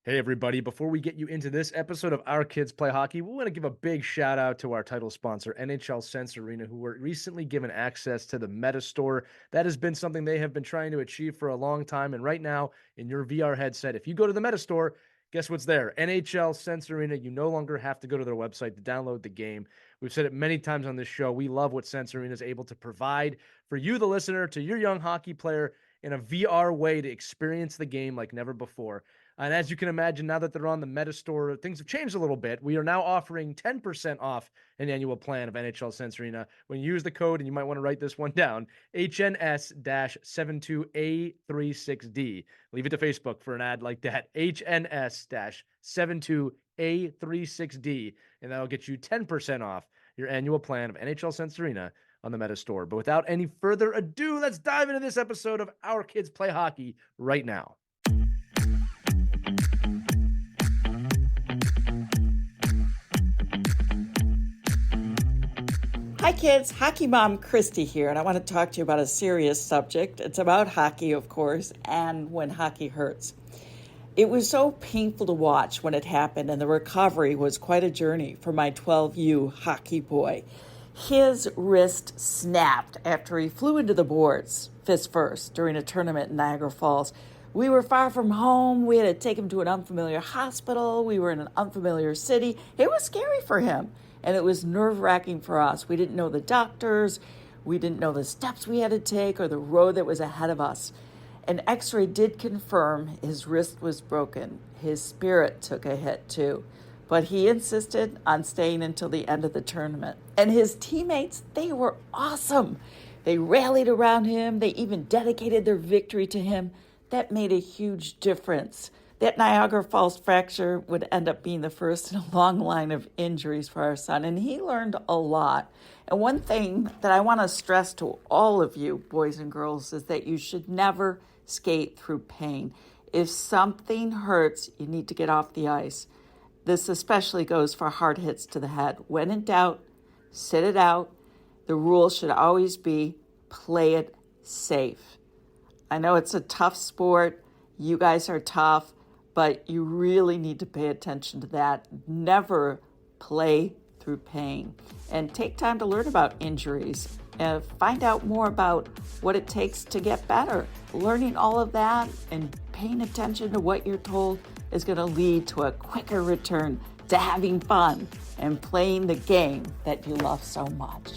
Hey, everybody. Before we get you into this episode of Our Kids Play Hockey, we want to give a big shout out to our title sponsor, NHL Sense Arena, who were recently given access to the Meta Store. That has been something they have been trying to achieve for a long time. And right now, in your VR headset, if you go to the Meta Store, guess what's there? NHL Sense Arena. You no longer have to go to their website to download the game. We've said it many times on this show. We love what Sense Arena is able to provide for you, the listener, to your young hockey player in a VR way to experience the game like never before. And as you can imagine, now that they're on the Meta Store, things have changed a little bit. We are now offering 10% off an annual plan of NHL Sense Arena when you use the code, and you might want to write this one down, HNS-72A36D. Leave it to Facebook for an ad like that, HNS-72A36D, and that'll get you 10% off your annual plan of NHL Sense Arena on the Meta Store. But without any further ado, let's dive into this episode of Our Kids Play Hockey right now. Hi kids, Hockey Mom Christie here, and I want to talk to you about a serious subject. It's about hockey, of course, and when hockey hurts. It was so painful to watch when it happened, and the recovery was quite a journey for my 12U hockey boy. His wrist snapped after he flew into the boards, fist first, during a tournament in Niagara Falls. We were far from home. We had to take him to an unfamiliar hospital. We were in an unfamiliar city. It was scary for him. And it was nerve-wracking for us. We didn't know the doctors. We didn't know the steps we had to take or the road that was ahead of us. An x-ray did confirm his wrist was broken. His spirit took a hit too. But he insisted on staying until the end of the tournament. And his teammates, they were awesome. They rallied around him. They even dedicated their victory to him. That made a huge difference. That Niagara Falls fracture would end up being the first in a long line of injuries for our son, and he learned a lot. And one thing that I want to stress to all of you, boys and girls, is that you should never skate through pain. If something hurts, you need to get off the ice. This especially goes for hard hits to the head. When in doubt, sit it out. The rule should always be play it safe. I know it's a tough sport. You guys are tough. But you really need to pay attention to that. Never play through pain. And take time to learn about injuries and find out more about what it takes to get better. Learning all of that and paying attention to what you're told is going to lead to a quicker return to having fun and playing the game that you love so much.